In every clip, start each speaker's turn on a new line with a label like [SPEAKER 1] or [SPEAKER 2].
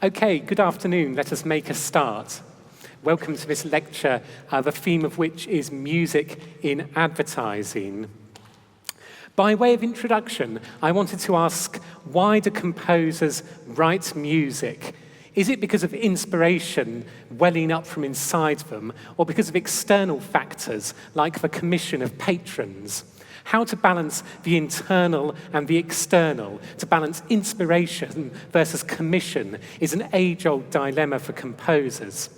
[SPEAKER 1] Okay, good afternoon. Let us make a start. Welcome to this lecture, the theme of which is music in advertising. By way of introduction, I wanted to ask, why do composers write music? Is it because of inspiration welling up from inside them, or because of external factors like the commission of patrons? How to balance the internal and the external, to balance inspiration versus commission, is an age-old dilemma for composers.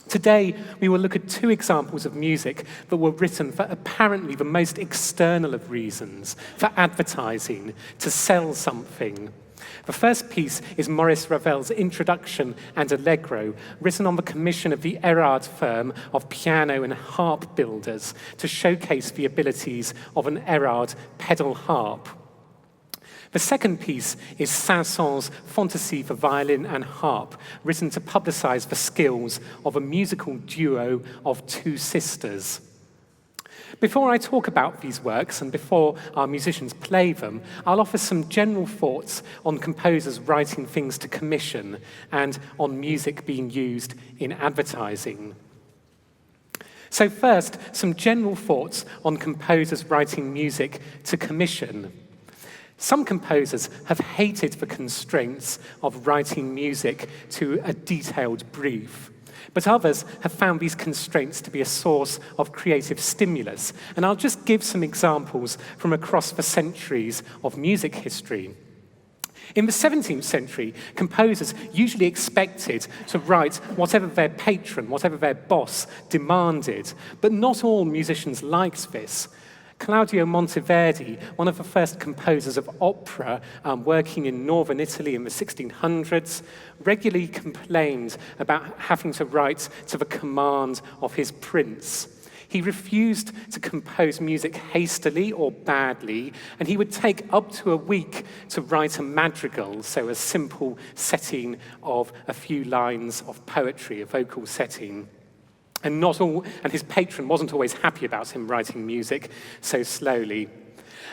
[SPEAKER 1] Today, we will look at two examples of music that were written for apparently the most external of reasons, for advertising, to sell something. The first piece is Maurice Ravel's Introduction and Allegro, written on the commission of the Erard firm of piano and harp builders to showcase the abilities of an Erard pedal harp. The second piece is Saint-Saëns Fantaisie for violin and harp, written to publicize the skills of a musical duo of two sisters. Before I talk about these works and before our musicians play them, I'll offer some general thoughts on composers writing things to commission and on music being used in advertising. So first, some general thoughts on composers writing music to commission. Some composers have hated the constraints of writing music to a detailed brief. But others have found these constraints to be a source of creative stimulus. And I'll just give some examples from across the centuries of music history. In the 17th century, composers usually expected to write whatever their patron, whatever their boss demanded. But not all musicians liked this. Claudio Monteverdi, one of the first composers of opera working in northern Italy in the 1600s, regularly complained about having to write to the command of his prince. He refused to compose music hastily or badly, and he would take up to a week to write a madrigal, so a simple setting of a few lines of poetry, a vocal setting. And his patron wasn't always happy about him writing music so slowly.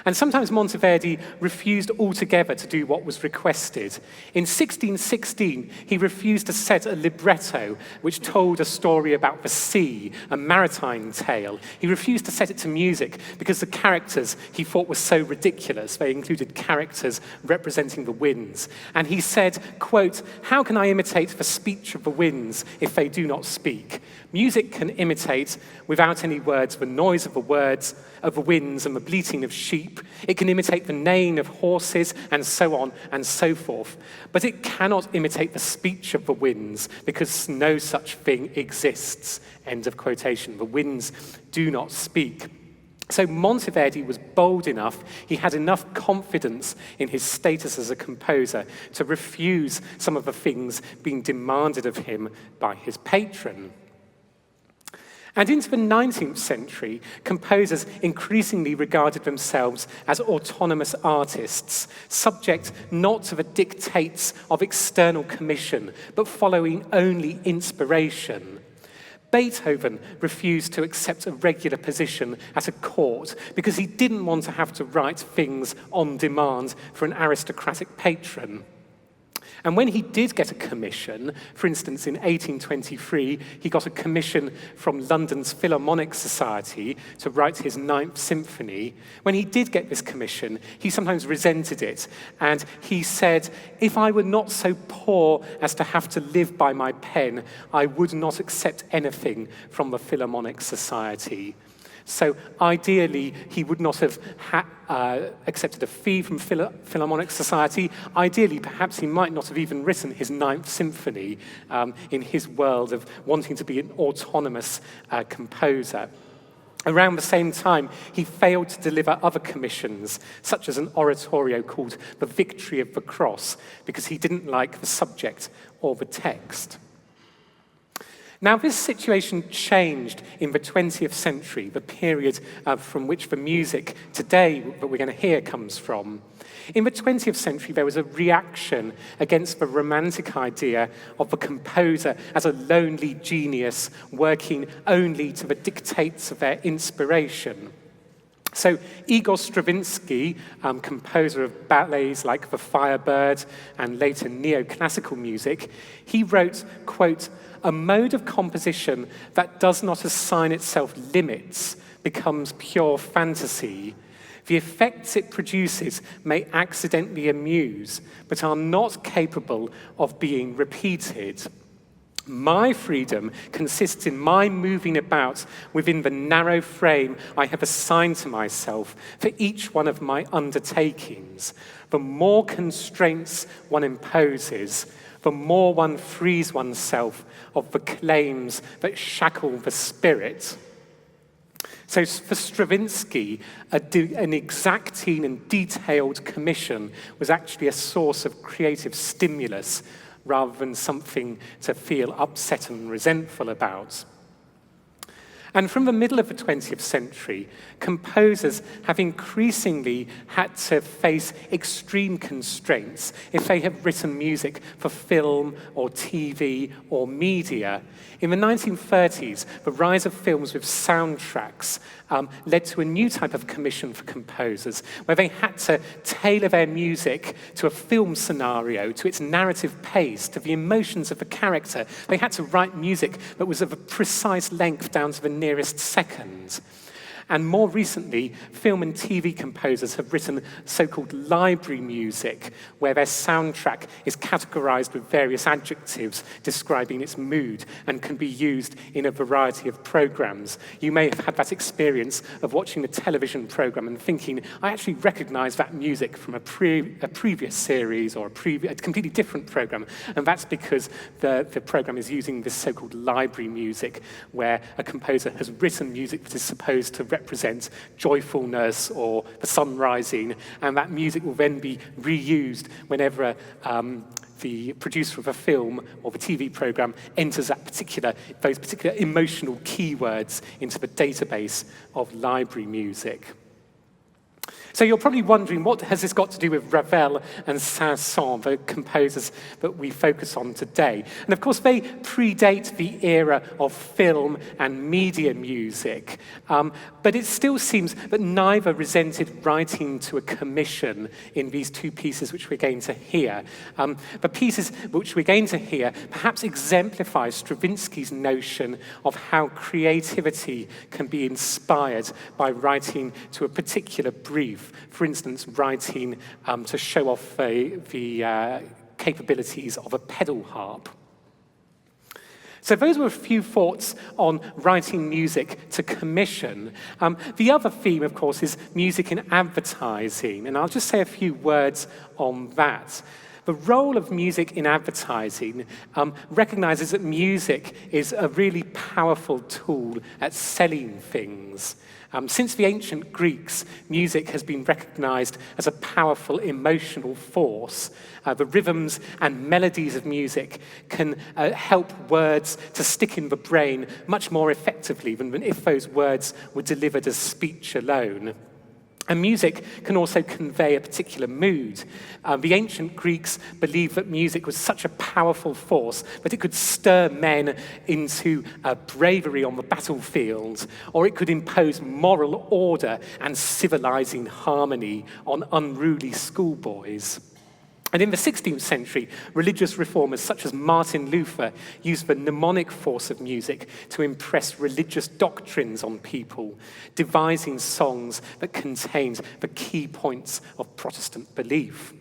[SPEAKER 1] And sometimes Monteverdi refused altogether to do what was requested. In 1616, he refused to set a libretto which told a story about the sea, a maritime tale. He refused to set it to music because the characters he thought were so ridiculous. They included characters representing the winds. And he said, quote, "How can I imitate the speech of the winds if they do not speak? Music can imitate, without any words, the noise of the winds and the bleating of sheep. It can imitate the neighing of horses and so on and so forth. But it cannot imitate the speech of the winds because no such thing exists." End of quotation. The winds do not speak. So Monteverdi was bold enough, he had enough confidence in his status as a composer to refuse some of the things being demanded of him by his patron. And into the 19th century, composers increasingly regarded themselves as autonomous artists, subject not to the dictates of external commission, but following only inspiration. Beethoven refused to accept a regular position at a court because he didn't want to have to write things on demand for an aristocratic patron. And when he did get a commission, for instance, in 1823, he got a commission from London's Philharmonic Society to write his Ninth Symphony. When he did get this commission, he sometimes resented it. And he said, "If I were not so poor as to have to live by my pen, I would not accept anything from the Philharmonic Society." So ideally, he would not have accepted a fee from Philharmonic Society. Ideally, perhaps he might not have even written his Ninth Symphony in his world of wanting to be an autonomous composer. Around the same time, he failed to deliver other commissions, such as an oratorio called The Victory of the Cross, because he didn't like the subject or the text. Now, this situation changed in the 20th century, the period from which the music today that we're going to hear comes from. In the 20th century, there was a reaction against the romantic idea of the composer as a lonely genius working only to the dictates of their inspiration. So Igor Stravinsky, composer of ballets like The Firebird and later neoclassical music, he wrote, quote, "A mode of composition that does not assign itself limits becomes pure fantasy. The effects it produces may accidentally amuse, but are not capable of being repeated. My freedom consists in my moving about within the narrow frame I have assigned to myself for each one of my undertakings. The more constraints one imposes, the more one frees oneself of the claims that shackle the spirit." So for Stravinsky, an exacting and detailed commission was actually a source of creative stimulus rather than something to feel upset and resentful about. And from the middle of the 20th century, composers have increasingly had to face extreme constraints if they have written music for film or TV or media. In the 1930s, the rise of films with soundtracks led to a new type of commission for composers, where they had to tailor their music to a film scenario, to its narrative pace, to the emotions of the character. They had to write music that was of a precise length down to the nearest second. And more recently, film and TV composers have written so-called library music, where their soundtrack is categorized with various adjectives describing its mood and can be used in a variety of programs. You may have had that experience of watching a television program and thinking, I actually recognize that music from a previous series or a completely different program. And that's because the program is using this so-called library music, where a composer has written music that is supposed to represent joyfulness or the sun rising, and that music will then be reused whenever the producer of a film or the TV program enters those particular emotional keywords into the database of library music. So you're probably wondering, what has this got to do with Ravel and Saint-Saëns, the composers that we focus on today? And of course, they predate the era of film and media music, but it still seems that neither resented writing to a commission in these two pieces which we're going to hear. The pieces which we're going to hear perhaps exemplify Stravinsky's notion of how creativity can be inspired by writing to a particular brief. For instance, writing to show off the capabilities of a pedal harp. So those were a few thoughts on writing music to commission. The other theme, of course, is music in advertising, and I'll just say a few words on that. The role of music in advertising recognizes that music is a really powerful tool at selling things. Since the ancient Greeks, music has been recognized as a powerful emotional force. The rhythms and melodies of music can help words to stick in the brain much more effectively than if those words were delivered as speech alone. And music can also convey a particular mood. The ancient Greeks believed that music was such a powerful force that it could stir men into bravery on the battlefield, or it could impose moral order and civilizing harmony on unruly schoolboys. And in the 16th century, religious reformers such as Martin Luther used the mnemonic force of music to impress religious doctrines on people, devising songs that contained the key points of Protestant belief.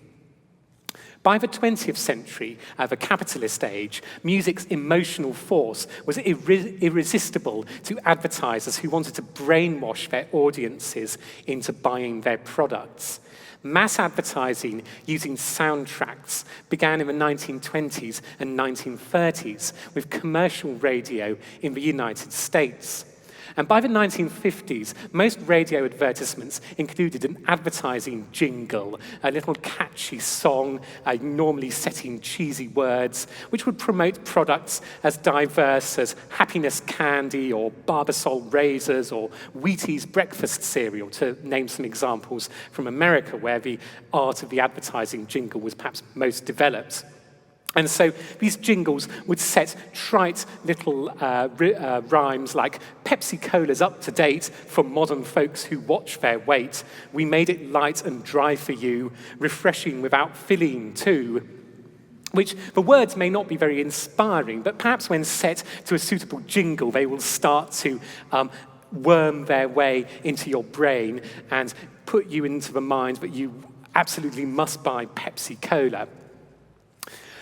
[SPEAKER 1] By the 20th century, the capitalist age, music's emotional force was irresistible to advertisers who wanted to brainwash their audiences into buying their products. Mass advertising using soundtracks began in the 1920s and 1930s with commercial radio in the United States. And by the 1950s, most radio advertisements included an advertising jingle, a little catchy song, normally set in cheesy words, which would promote products as diverse as Happiness Candy or Barbasol razors or Wheaties breakfast cereal, to name some examples from America where the art of the advertising jingle was perhaps most developed. And so these jingles would set trite little rhymes like, Pepsi Cola's up to date for modern folks who watch their weight. We made it light and dry for you, refreshing without filling too. Which the words may not be very inspiring, but perhaps when set to a suitable jingle, they will start to worm their way into your brain and put you into the mind that you absolutely must buy Pepsi Cola.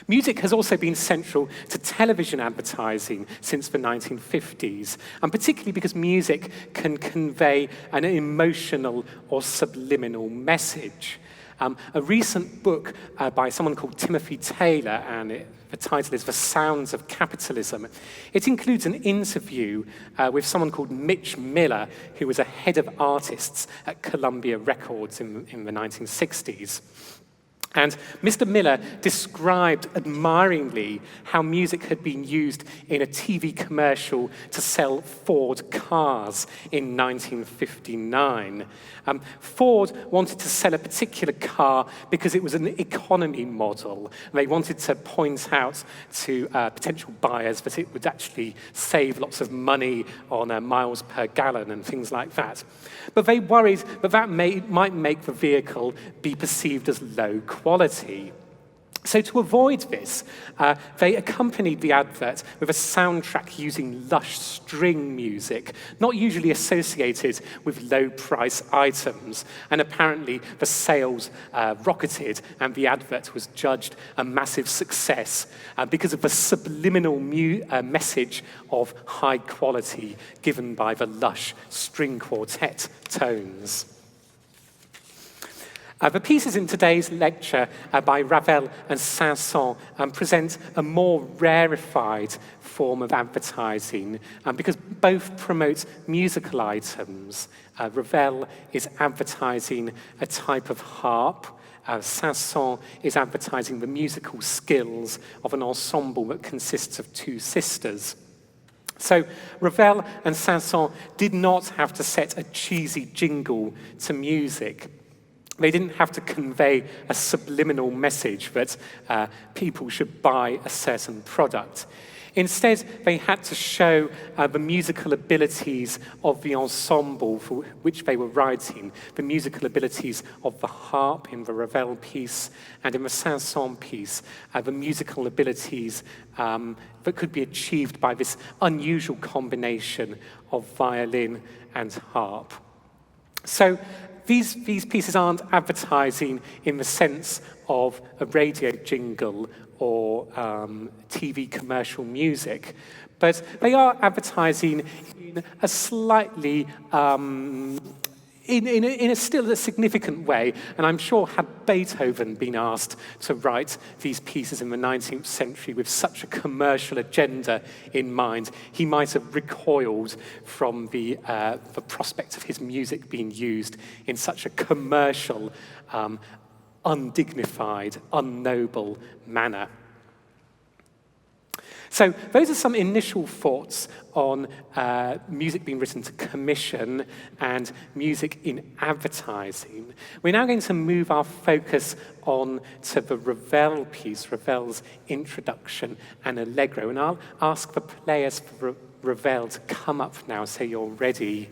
[SPEAKER 1] Music has also been central to television advertising since the 1950s, and particularly because music can convey an emotional or subliminal message. A recent book by someone called Timothy Taylor, and the title is The Sounds of Capitalism. It includes an interview with someone called Mitch Miller, who was a head of artists at Columbia Records in the 1960s. And Mr. Miller described admiringly how music had been used in a TV commercial to sell Ford cars in 1959. Ford wanted to sell a particular car because it was an economy model. They wanted to point out to potential buyers that it would actually save lots of money on miles per gallon and things like that. But they worried that might make the vehicle be perceived as low quality. So to avoid this, they accompanied the advert with a soundtrack using lush string music, not usually associated with low-price items. And apparently the sales rocketed and the advert was judged a massive success because of the subliminal message of high quality given by the lush string quartet tones. The pieces in today's lecture by Ravel and Saint-Saëns present a more rarefied form of advertising because both promote musical items. Ravel is advertising a type of harp. Saint-Saëns is advertising the musical skills of an ensemble that consists of two sisters. So Ravel and Saint-Saëns did not have to set a cheesy jingle to music. They didn't have to convey a subliminal message that people should buy a certain product. Instead, they had to show the musical abilities of the ensemble for which they were writing, the musical abilities of the harp in the Ravel piece, and in the Saint-Saëns piece, the musical abilities that could be achieved by this unusual combination of violin and harp. So these pieces aren't advertising in the sense of a radio jingle or TV commercial music, but they are advertising in a slightly, in a still a significant way. And I'm sure had Beethoven been asked to write these pieces in the 19th century with such a commercial agenda in mind, he might have recoiled from the prospect of his music being used in such a commercial, undignified, unnoble manner. So those are some initial thoughts on music being written to commission and music in advertising. We're now going to move our focus on to the Ravel piece, Ravel's Introduction and Allegro. And I'll ask the players for Ravel to come up now so you're ready.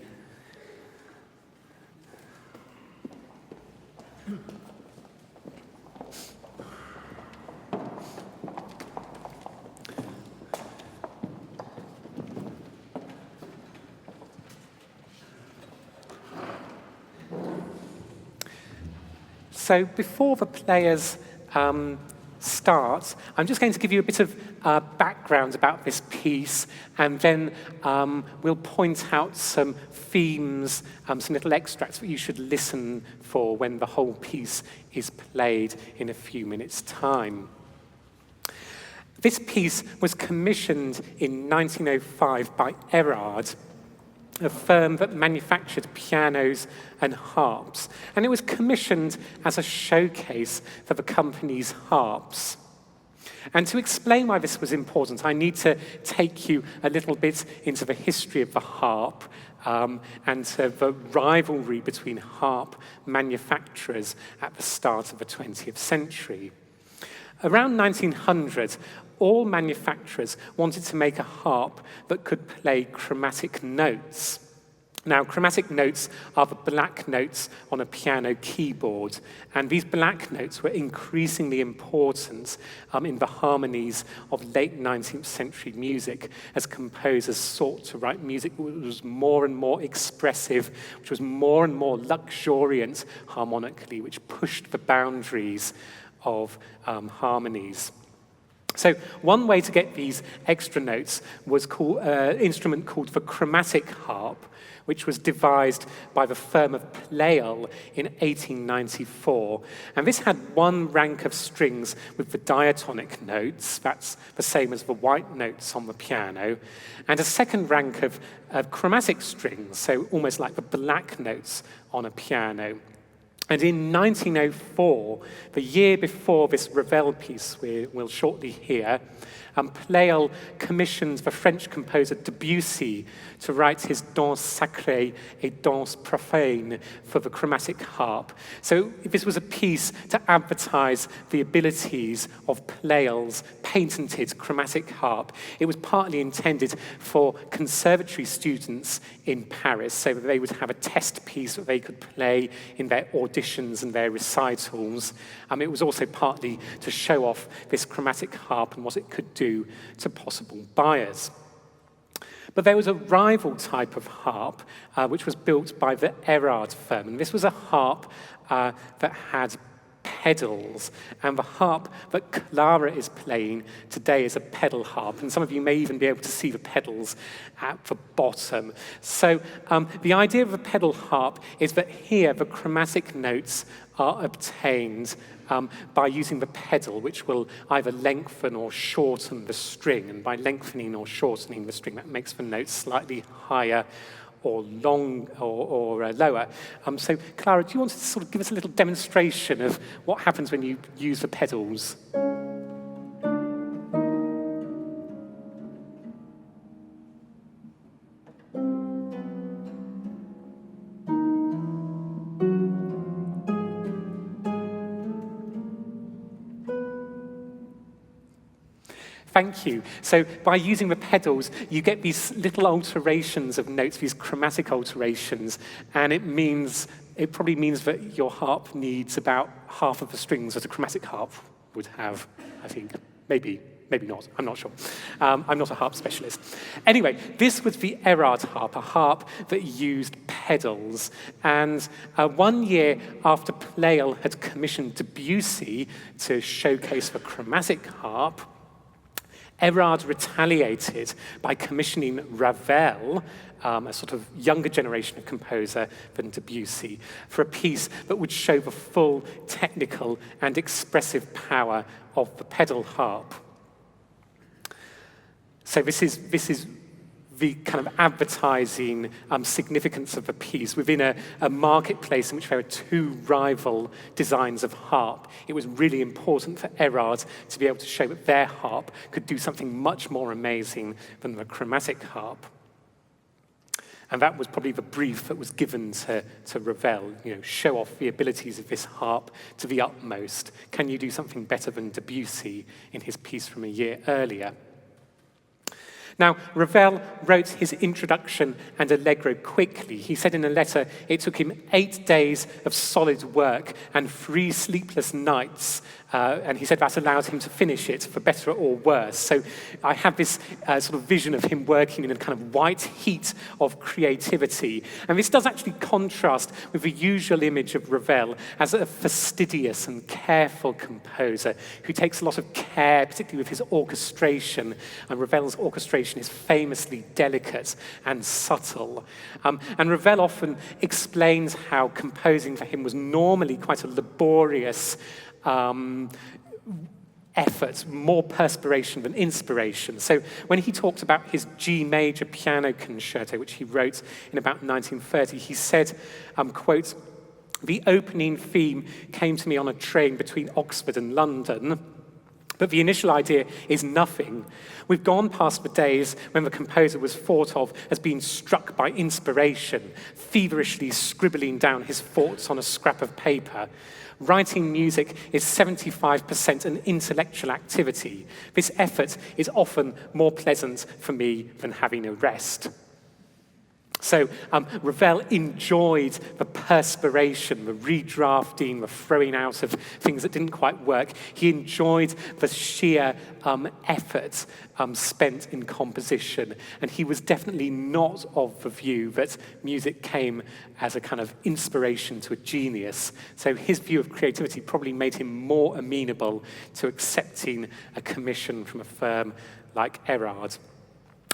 [SPEAKER 1] So before the players start, I'm just going to give you a bit of background about this piece, and then we'll point out some themes, some little extracts that you should listen for when the whole piece is played in a few minutes' time. This piece was commissioned in 1905 by Erard, a firm that manufactured pianos and harps. And it was commissioned as a showcase for the company's harps. And to explain why this was important, I need to take you a little bit into the history of the harp and to the rivalry between harp manufacturers at the start of the 20th century. Around 1900, all manufacturers wanted to make a harp that could play chromatic notes. Now, chromatic notes are the black notes on a piano keyboard, and these black notes were increasingly important in the harmonies of late 19th century music as composers sought to write music which was more and more expressive, which was more and more luxuriant harmonically, which pushed the boundaries of harmonies. So one way to get these extra notes was an instrument called the chromatic harp, which was devised by the firm of Pleyel in 1894. And this had one rank of strings with the diatonic notes, that's the same as the white notes on the piano, and a second rank of chromatic strings, so almost like the black notes on a piano. And in 1904, the year before this Ravel piece we'll shortly hear, Pleyel commissioned the French composer Debussy to write his Danse sacrée et Danse profane for the chromatic harp. So this was a piece to advertise the abilities of Pleyel's patented chromatic harp. It was partly intended for conservatory students in Paris, so that they would have a test piece that they could play in their auditions and their recitals. It was also partly to show off this chromatic harp and what it could do to possible buyers. But there was a rival type of harp which was built by the Erard firm, and this was a harp that had pedals, and the harp that Klara is playing today is a pedal harp, and some of you may even be able to see the pedals at the bottom. So the idea of a pedal harp is that here the chromatic notes are obtained by using the pedal, which will either lengthen or shorten the string, and by lengthening or shortening the string, that makes the notes slightly higher or long or lower. So, Klara, do you want to sort of give us a little demonstration of what happens when you use the pedals? Thank you. So by using the pedals, you get these little alterations of notes, these chromatic alterations, and it probably means that your harp needs about half of the strings that a chromatic harp would have, I think. Maybe not, I'm not sure. I'm not a harp specialist. Anyway, this was the Erard harp, a harp that used pedals. And 1 year after Pleyel had commissioned Debussy to showcase the chromatic harp, Erard retaliated by commissioning Ravel, a sort of younger generation of composer than Debussy, for a piece that would show the full technical and expressive power of the pedal harp. So this is the kind of advertising significance of the piece within a marketplace in which there are two rival designs of harp. It was really important for Erard to be able to show that their harp could do something much more amazing than the chromatic harp. And that was probably the brief that was given to Ravel, show off the abilities of this harp to the utmost. Can you do something better than Debussy in his piece from a year earlier? Now, Ravel wrote his introduction and allegro quickly. He said in a letter it took him 8 days of solid work and 3 sleepless nights, and he said that allowed him to finish it for better or worse. So I have this sort of vision of him working in a kind of white heat of creativity. And this does actually contrast with the usual image of Ravel as a fastidious and careful composer who takes a lot of care, particularly with his orchestration. And Ravel's orchestration is famously delicate and subtle. And Ravel often explains how composing for him was normally quite a laborious effort, more perspiration than inspiration. So when he talked about his G major piano concerto, which he wrote in about 1930, he said, quote, "The opening theme came to me on a train between Oxford and London. But the initial idea is nothing. We've gone past the days when the composer was thought of as being struck by inspiration, feverishly scribbling down his thoughts on a scrap of paper. Writing music is 75% an intellectual activity. This effort is often more pleasant for me than having a rest. So Ravel enjoyed the perspiration, the redrafting, the throwing out of things that didn't quite work. He enjoyed the sheer effort spent in composition. And he was definitely not of the view that music came as a kind of inspiration to a genius. So his view of creativity probably made him more amenable to accepting a commission from a firm like Erard.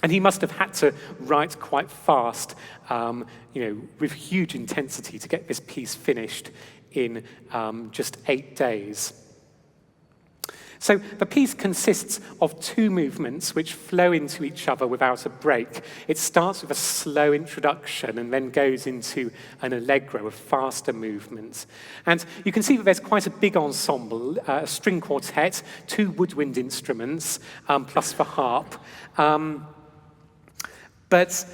[SPEAKER 1] And he must have had to write quite fast, with huge intensity to get this piece finished in just 8 days. So the piece consists of 2 movements which flow into each other without a break. It starts with a slow introduction and then goes into an allegro, a faster movement. And you can see that there's quite a big ensemble, a string quartet, 2 woodwind instruments, plus the harp. But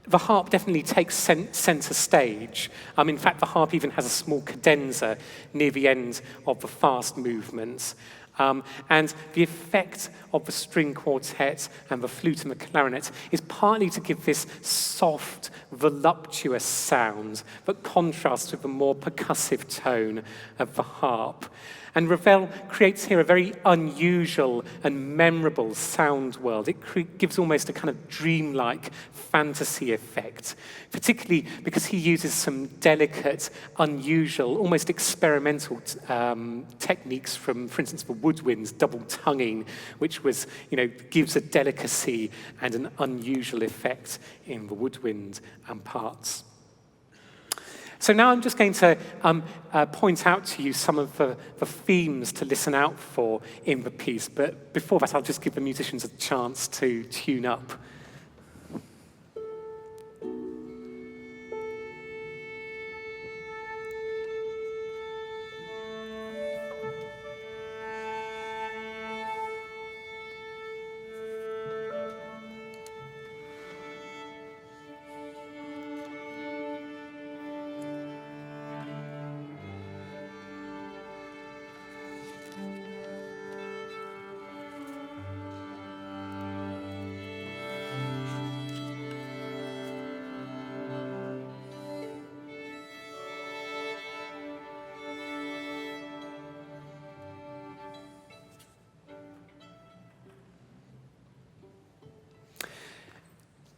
[SPEAKER 1] the harp definitely takes center stage. In fact, the harp even has a small cadenza near the end of the fast movements. And the effect of the string quartet and the flute and the clarinet is partly to give this soft, voluptuous sound that contrasts with the more percussive tone of the harp. And Ravel creates here a very unusual and memorable sound world. It gives almost a kind of dreamlike fantasy effect, particularly because he uses some delicate, unusual, almost experimental techniques from, for instance, the woodwinds, double tonguing, which gives a delicacy and an unusual effect in the woodwind parts. So now I'm just going to point out to you some of the themes to listen out for in the piece. But before that, I'll just give the musicians a chance to tune up.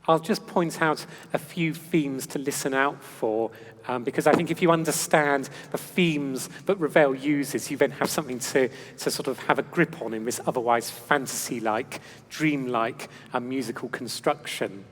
[SPEAKER 1] I'll just point out a few themes to listen out for, because I think if you understand the themes that Ravel uses, you then have something to sort of have a grip on in this otherwise fantasy-like, dreamlike musical construction.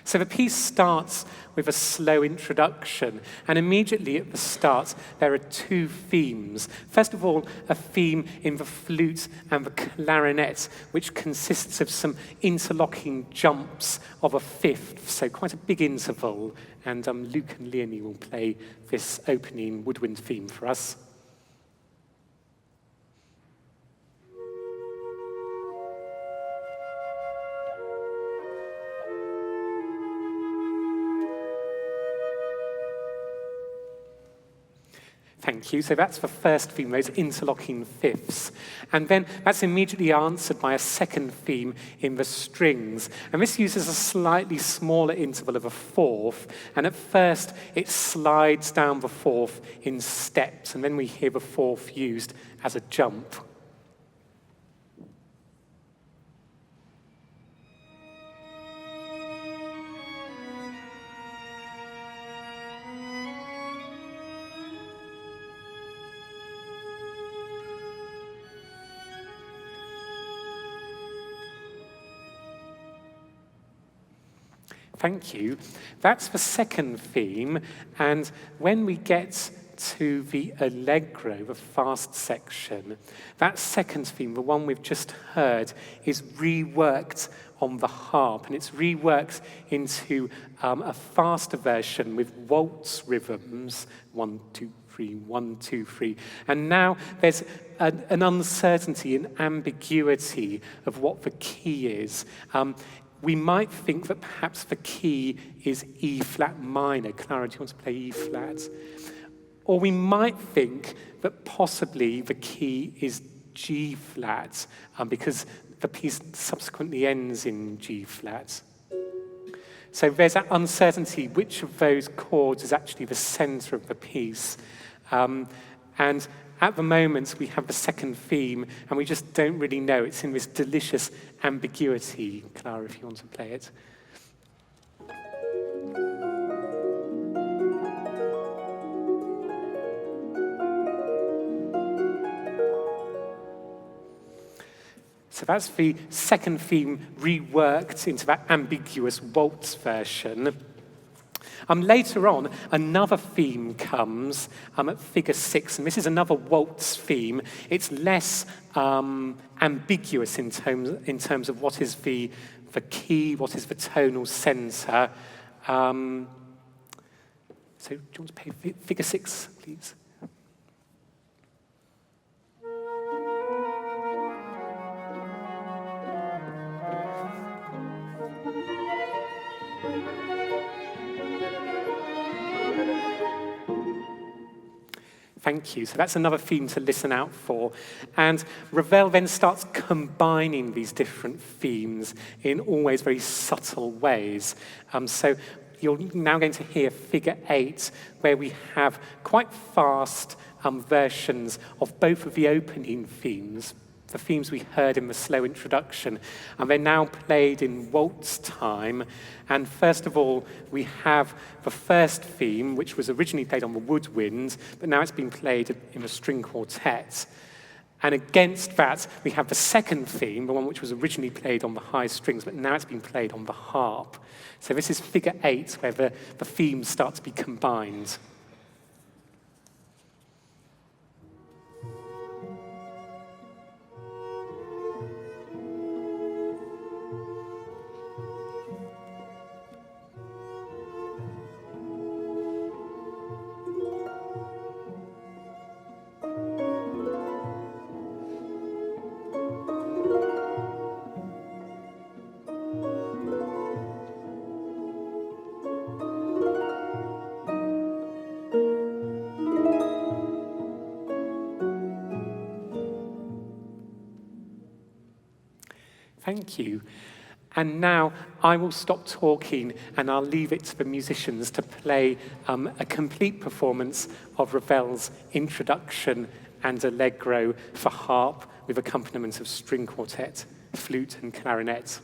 [SPEAKER 1] So the piece starts with a slow introduction, and immediately at the start, there are 2 themes. First of all, a theme in the flute and the clarinet, which consists of some interlocking jumps of a fifth, so quite a big interval. And Luke and Leonie will play this opening woodwind theme for us. Thank you. So that's the first theme, those interlocking fifths. And then that's immediately answered by a second theme in the strings. And this uses a slightly smaller interval of a fourth. And at first, it slides down the fourth in steps. And then we hear the fourth used as a jump. Thank you. That's the second theme, and when we get to the allegro, the fast section, that second theme, the one we've just heard, is reworked on the harp, and it's reworked into a faster version with waltz rhythms, 1, 2, 3, 1, 2, 3. And now there's an uncertainty, an ambiguity of what the key is. We might think that perhaps the key is E flat minor. Klara, do you want to play E flat? Or we might think that possibly the key is G flat, because the piece subsequently ends in G flat. So there's that uncertainty, which of those chords is actually the center of the piece. And at the moment, we have the second theme, and we just don't really know. It's in this delicious ambiguity. Klara, if you want to play it. So that's the second theme reworked into that ambiguous waltz version. Later on, another theme comes at figure 6, and this is another waltz theme. It's less ambiguous in terms of what is the key, what is the tonal center. So do you want to play figure 6, please? Thank you. So that's another theme to listen out for. And Ravel then starts combining these different themes in always very subtle ways. So you're now going to hear figure 8, where we have quite fast versions of both of the opening themes, the themes we heard in the slow introduction, and they're now played in waltz time. And first of all, we have the first theme, which was originally played on the woodwind, but now it's been played in a string quartet. And against that, we have the second theme, the one which was originally played on the high strings, but now it's been played on the harp. So this is figure 8, where the themes start to be combined. Thank you. And now I will stop talking and I'll leave it to the musicians to play a complete performance of Ravel's Introduction and Allegro for harp with accompaniment of string quartet, flute and clarinet.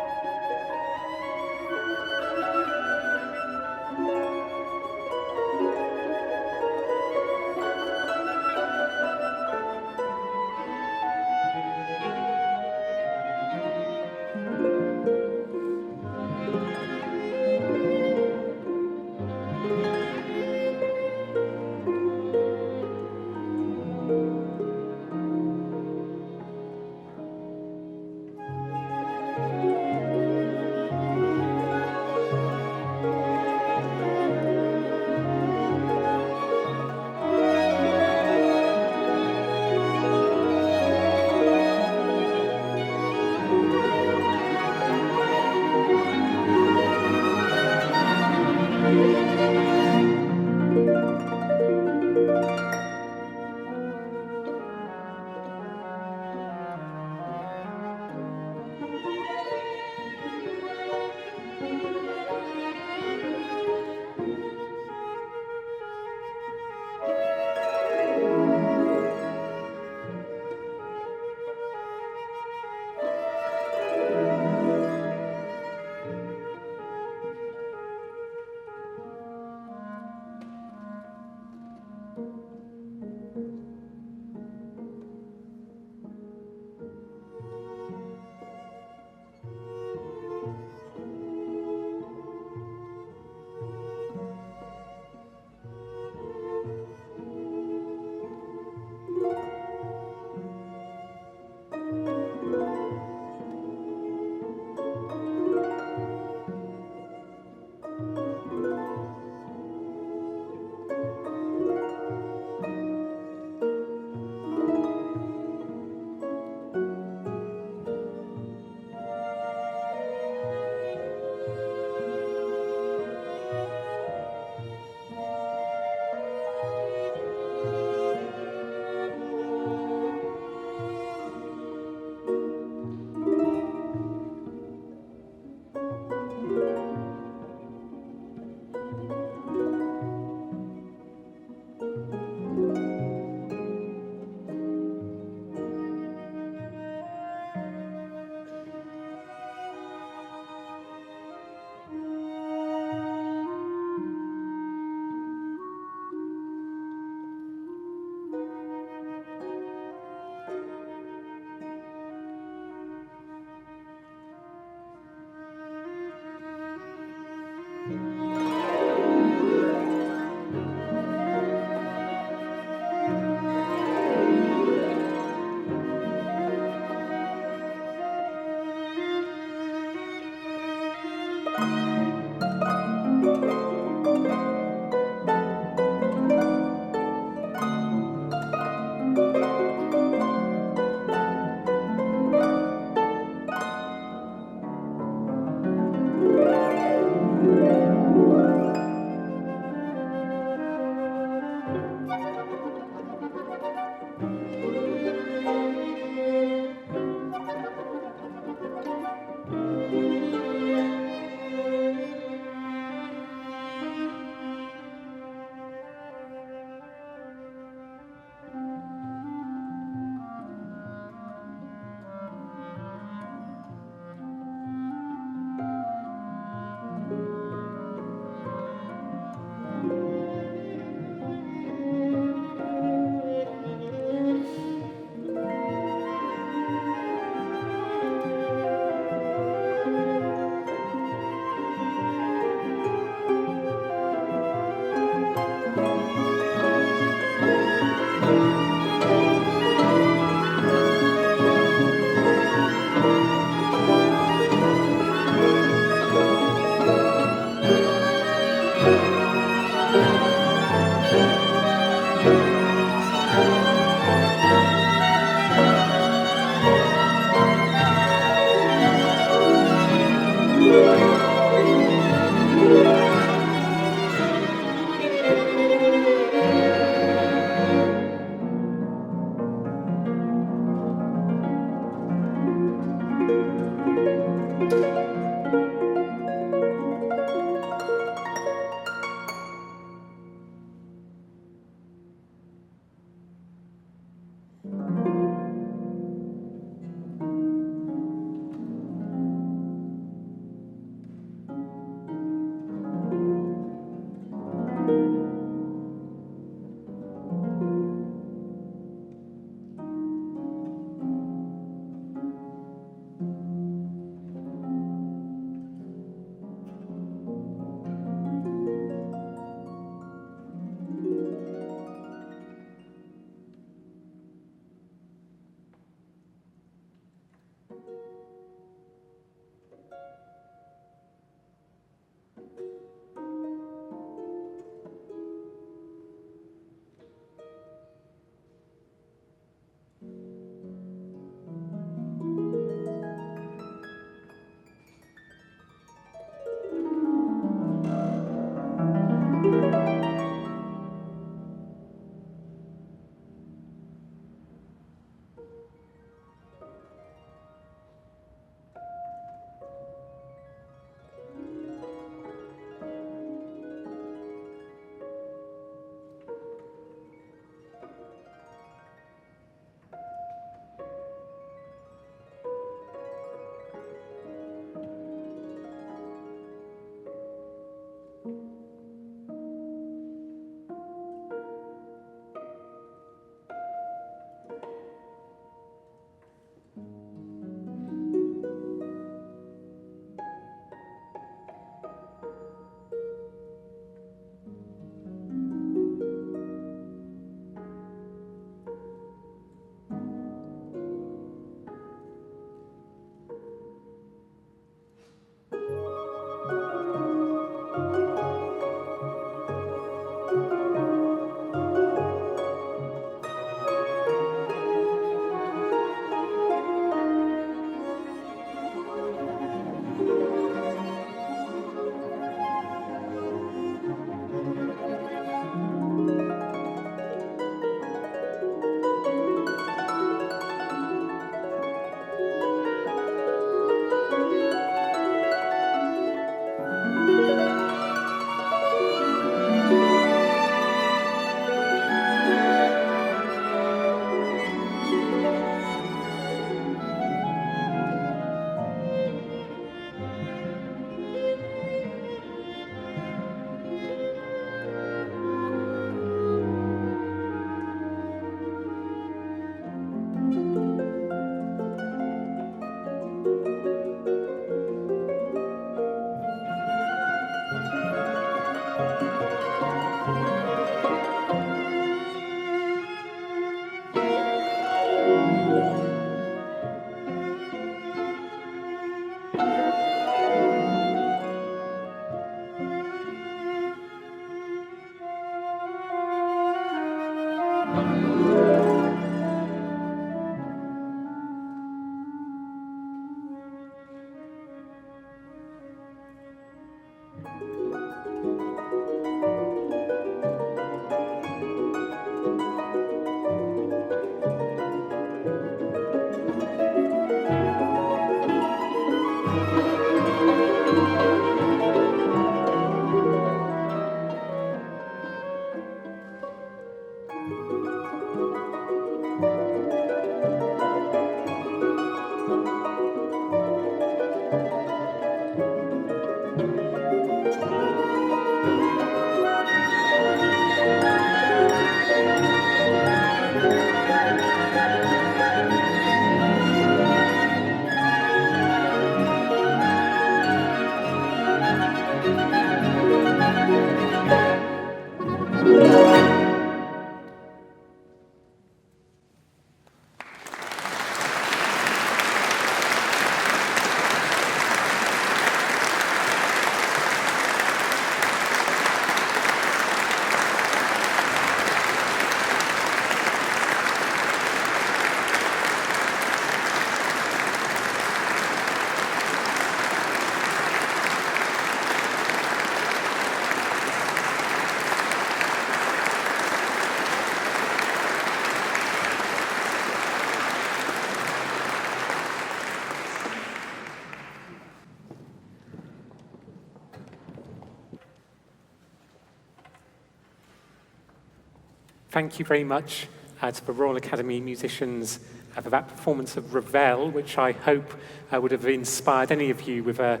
[SPEAKER 1] Thank you very much to the Royal Academy musicians for that performance of Ravel, which I hope would have inspired any of you with a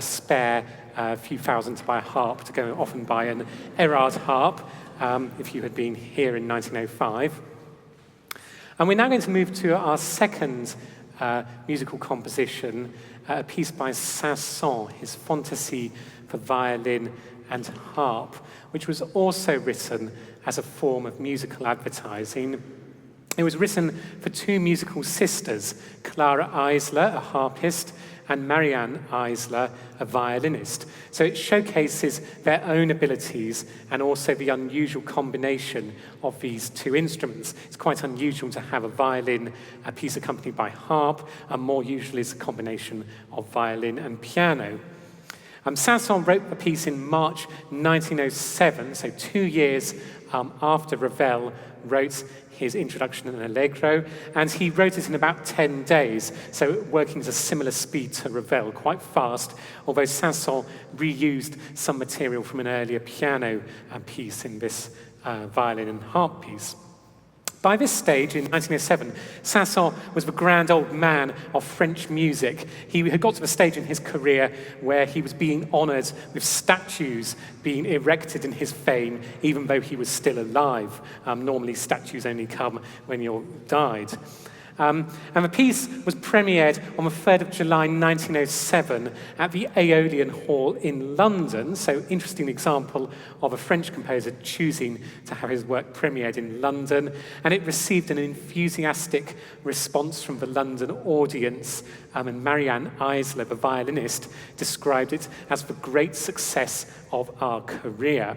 [SPEAKER 1] spare few thousand to buy a harp, to go off and buy an Erard harp if you had been here in 1905. And we're now going to move to our second musical composition, a piece by Saint-Saëns, his Fantaisie for violin and harp, which was also written as a form of musical advertising. It was written for two musical sisters, Klara Woskowiak, a harpist, and Marianne Eisler, a violinist. So it showcases their own abilities and also the unusual combination of these two instruments. It's quite unusual to have a violin, a piece accompanied by harp, and more usually is a combination of violin and piano. Saint-Saëns wrote the piece in March 1907, so 2 years after Ravel wrote his introduction and allegro, and he wrote it in about 10 days, so working at a similar speed to Ravel, quite fast, although Saint-Saëns reused some material from an earlier piano piece in this violin and harp piece. By this stage, in 1907, Saint-Saëns was the grand old man of French music. He had got to the stage in his career where he was being honoured with statues being erected in his fame, even though he was still alive. Normally, statues only come when you're died. And the piece was premiered on the 3rd of July 1907 at the Aeolian Hall in London. So, interesting example of a French composer choosing to have his work premiered in London. And it received an enthusiastic response from the London audience. And Marianne Eisler, the violinist, described it as the great success of our career.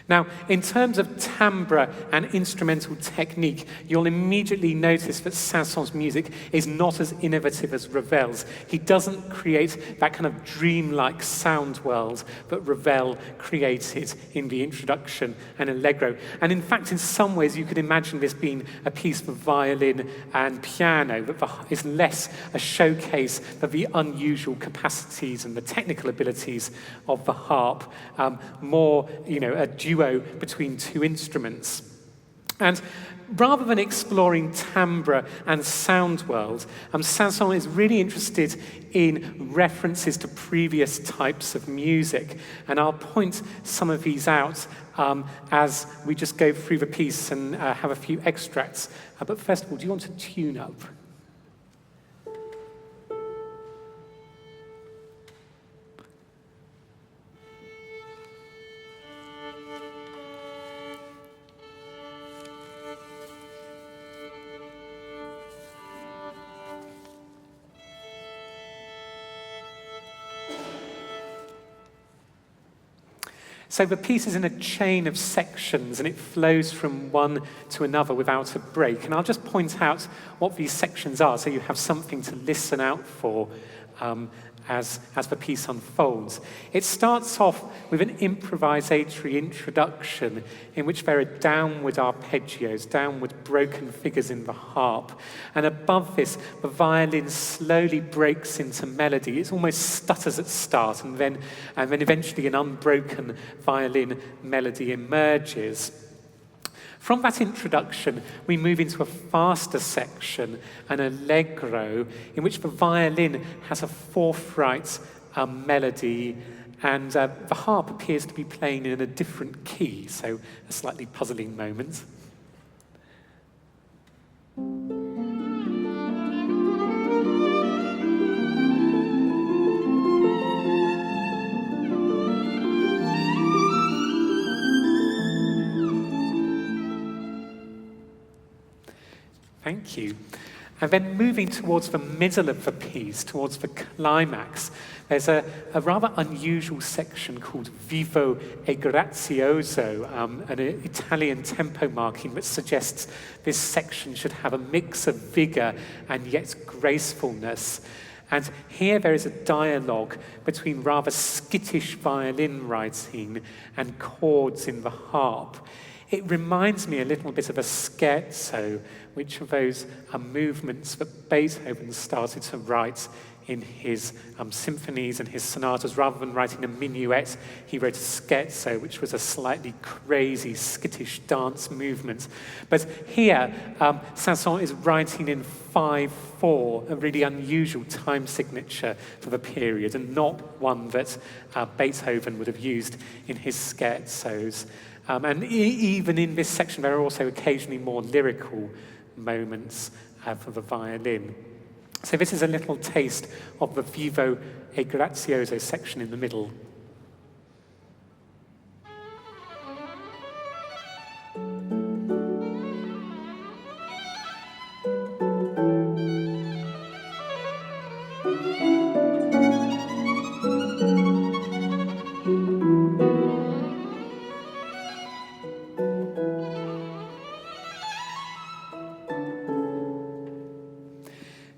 [SPEAKER 1] Now, in terms of timbre and instrumental technique, you'll immediately notice that Saint-Saëns' music is not as innovative as Ravel's. He doesn't create that kind of dreamlike sound world that Ravel created in the introduction and allegro. And in fact, in some ways, you could imagine this being a piece for violin and piano that is less a showcase of the unusual capacities and the technical abilities of the harp, more, a duo between two instruments. And rather than exploring timbre and sound world, Saint-Saëns is really interested in references to previous types of music. And I'll point some of these out as we just go through the piece and have a few extracts. But first of all, do you want to tune up? So the piece is in a chain of sections and it flows from one to another without a break. And I'll just point out what these sections are so you have something to listen out for as the piece unfolds. It starts off with an improvisatory introduction in which there are downward arpeggios, downward broken figures in the harp. And above this, the violin slowly breaks into melody. It almost stutters at start, and then eventually an unbroken violin melody emerges. From that introduction, we move into a faster section, an allegro, in which the violin has a forthright melody, and the harp appears to be playing in a different key, so a slightly puzzling moment. Thank you. And then moving towards the middle of the piece, towards the climax, there's a rather unusual section called Vivo e Grazioso, an Italian tempo marking that suggests this section should have a mix of vigor and yet gracefulness. And here there is a dialogue between rather skittish violin writing and chords in the harp. It reminds me a little bit of a scherzo, which of those movements that Beethoven started to write in his symphonies and his sonatas. Rather than writing a minuet, he wrote a scherzo, which was a slightly crazy, skittish dance movement. But here, Saint-Saëns is writing in 5/4, a really unusual time signature for the period, and not one that Beethoven would have used in his scherzos. And even in this section, there are also occasionally more lyrical moments for the violin. So this is a little taste of the Vivo e Grazioso section in the middle.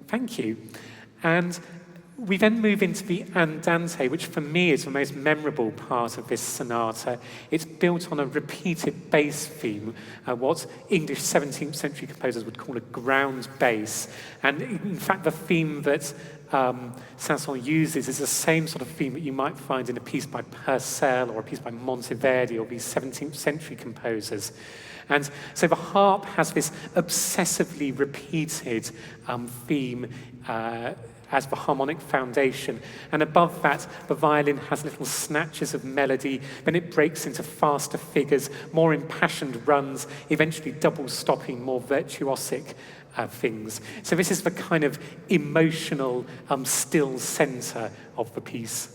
[SPEAKER 1] Thank you. And we then move into the Andante, which for me is the most memorable part of this sonata. It's built on a repeated bass theme, what English 17th century composers would call a ground bass. And in fact, the theme that Saint-Saëns uses is the same sort of theme that you might find in a piece by Purcell or a piece by Monteverdi or these 17th century composers. And so the harp has this obsessively repeated theme as the harmonic foundation. And above that, the violin has little snatches of melody, then it breaks into faster figures, more impassioned runs, eventually double stopping, more virtuosic things. So this is the kind of emotional, still center of the piece.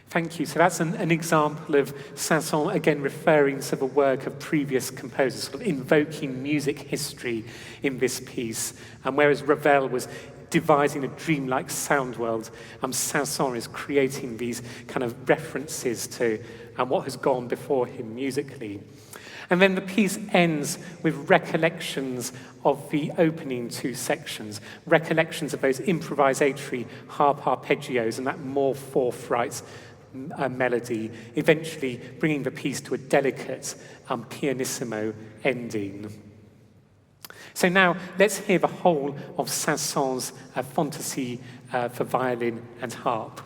[SPEAKER 1] Thank you. So that's an example of Saint-Saëns, again, referring to the work of previous composers, sort of invoking music history in this piece. And whereas Ravel was devising a dreamlike sound world, Saint-Saëns is creating these kind of references to what has gone before him musically. And then the piece ends with recollections of the opening two sections, recollections of those improvisatory harp arpeggios and that more forthright melody, eventually bringing the piece to a delicate pianissimo ending. So now let's hear the whole of Saint-Saëns Fantaisie for violin and harp.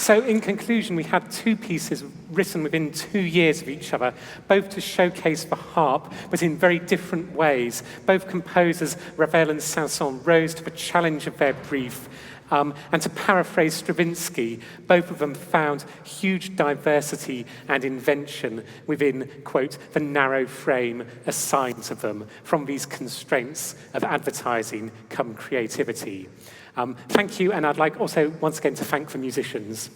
[SPEAKER 1] So in conclusion, we had two pieces written within 2 years of each other, both to showcase the harp, but in very different ways. Both composers, Ravel and Saint-Saëns, rose to the challenge of their brief. And to paraphrase Stravinsky, both of them found huge diversity and invention within, quote, the narrow frame assigned to them. From these constraints of advertising come creativity. Thank you, and I'd like also once again to thank the musicians.